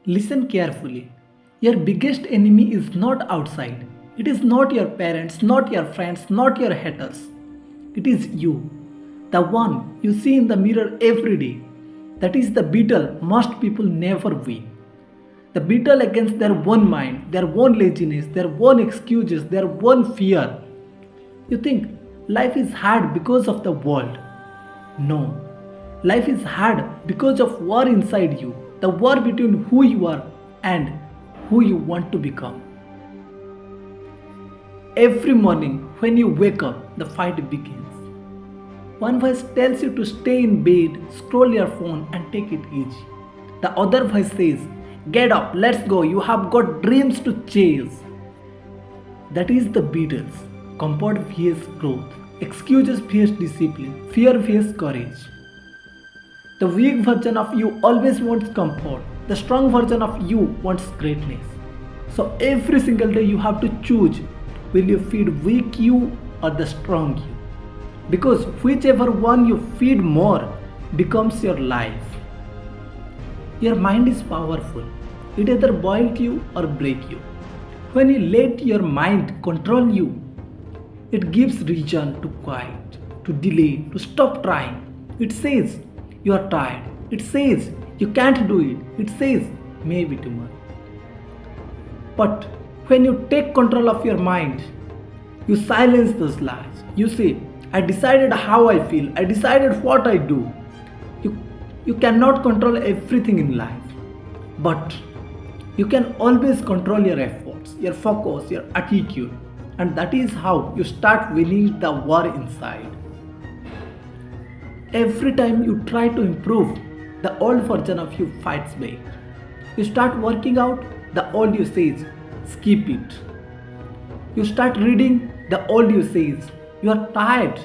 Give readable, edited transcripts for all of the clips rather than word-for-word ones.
Listen carefully. Your biggest enemy is not outside. It is not your parents, not your friends, not your haters. It is you, the one you see in the mirror every day. That is the battle most people never win. The battle against their own mind, their own laziness, their own excuses, their own fear. You think life is hard because of the world. No. Life is hard because of war inside you, the war between who you are and who you want to become. Every morning when you wake up, the fight begins. One voice tells you to stay in bed, scroll your phone, and take it easy. The other voice says, get up, let's go, you have got dreams to chase. That is the Beatles. Comfort vs growth, excuses vs discipline, fear vs courage. The weak version of you always wants comfort. The strong version of you wants greatness. So every single day you have to choose, will you feed weak you or the strong you? Because whichever one you feed more becomes your life. Your mind is powerful. It either boils you or breaks you. When you let your mind control you, it gives reason to quit, to delay, to stop trying. It says you are tired. It says you can't do it. It says maybe tomorrow. But when you take control of your mind, you silence those lies. You say, I decided how I feel. I decided what I do. You cannot control everything in life. But you can always control your efforts, your focus, your attitude. And that is how you start winning the war inside. Every time you try to improve, the old version of you fights back. You start working out, the old you says, skip it. You start reading, the old you says, you are tired.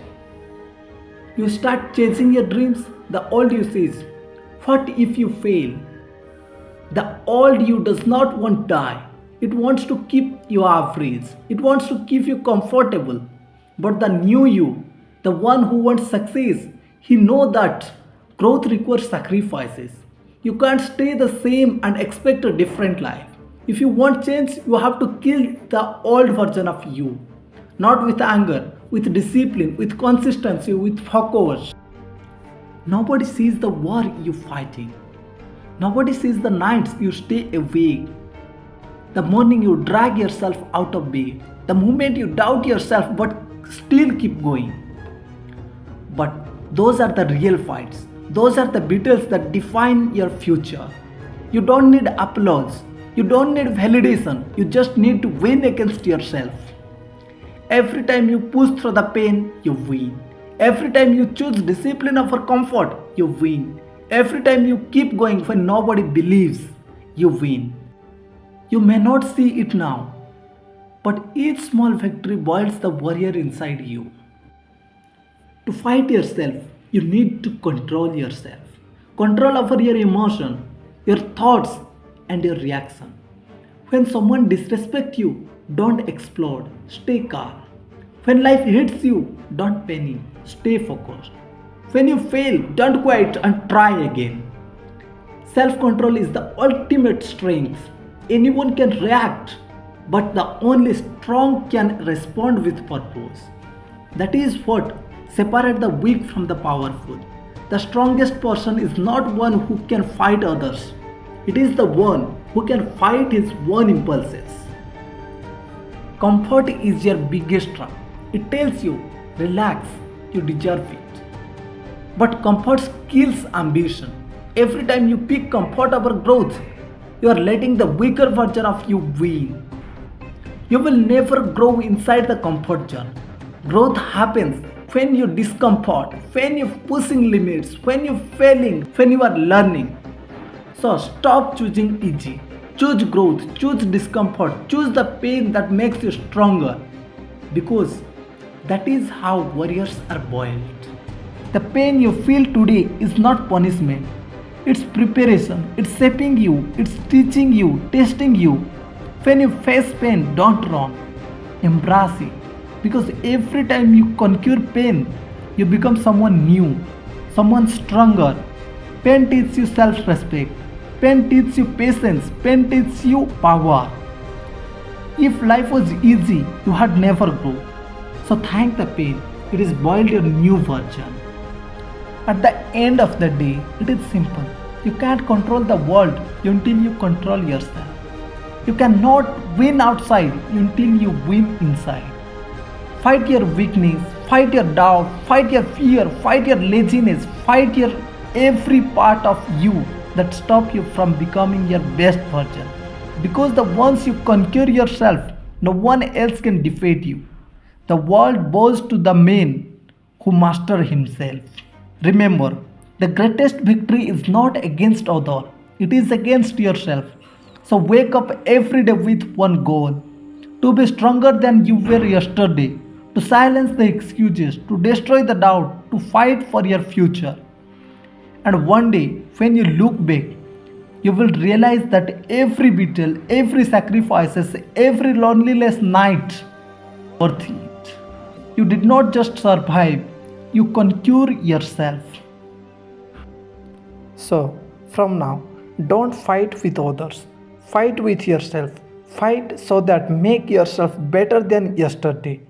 You start chasing your dreams, the old you says, what if you fail? The old you does not want to die. It wants to keep you average. It wants to keep you comfortable. But the new you, the one who wants success, he knows that growth requires sacrifices. You can't stay the same and expect a different life. If you want change, you have to kill the old version of you. Not with anger, with discipline, with consistency, with focus. Nobody sees the war you fighting. Nobody sees the nights you stay awake. The morning you drag yourself out of bed. The moment you doubt yourself but still keep going. But those are the real fights. Those are the battles that define your future. You don't need applause. You don't need validation. You just need to win against yourself. Every time you push through the pain, you win. Every time you choose discipline over comfort, you win. Every time you keep going when nobody believes, you win. You may not see it now, but each small victory boils the warrior inside you. To fight yourself, you need to control yourself. Control over your emotion, your thoughts, and your reaction. When someone disrespects you, don't explode, stay calm. When life hits you, don't panic, stay focused. When you fail, don't quit and try again. Self-control is the ultimate strength. Anyone can react, but the only strong can respond with purpose. That is what separates the weak from the powerful. The strongest person is not one who can fight others. It is the one who can fight his own impulses. Comfort is your biggest trap. It tells you, relax, you deserve it. But comfort kills ambition. Every time you pick comfort over growth, you are letting the weaker version of you win. You will never grow inside the comfort zone. Growth happens when you discomfort, when you're pushing limits, when you're failing, when you are learning. So stop choosing easy. Choose growth, choose discomfort, choose the pain that makes you stronger. Because that is how warriors are boiled. The pain you feel today is not punishment. It's preparation. It's shaping you. It's teaching you, testing you. When you face pain, don't run. Embrace it. Because every time you conquer pain, you become someone new, someone stronger. Pain teaches you self-respect. Pain teaches you patience, pain teaches you power. If life was easy, you had never grown. So thank the pain, it is boiled your new version. At the end of the day, it is simple. You can't control the world until you control yourself. You cannot win outside until you win inside. Fight your weakness, fight your doubt, fight your fear, fight your laziness, fight your every part of you that stop you from becoming your best version. Because the once you conquer yourself, no one else can defeat you. The world bows to the man who master himself. Remember, the greatest victory is not against other, it is against yourself. So wake up every day with one goal to be stronger than you were yesterday, to silence the excuses, to destroy the doubt, to fight for your future. And one day, when you look back, you will realize that every battle, every sacrifices, every loneliness night worth it. You did not just survive, you conquer yourself. So, from now, don't fight with others. Fight with yourself. Fight so that make yourself better than yesterday.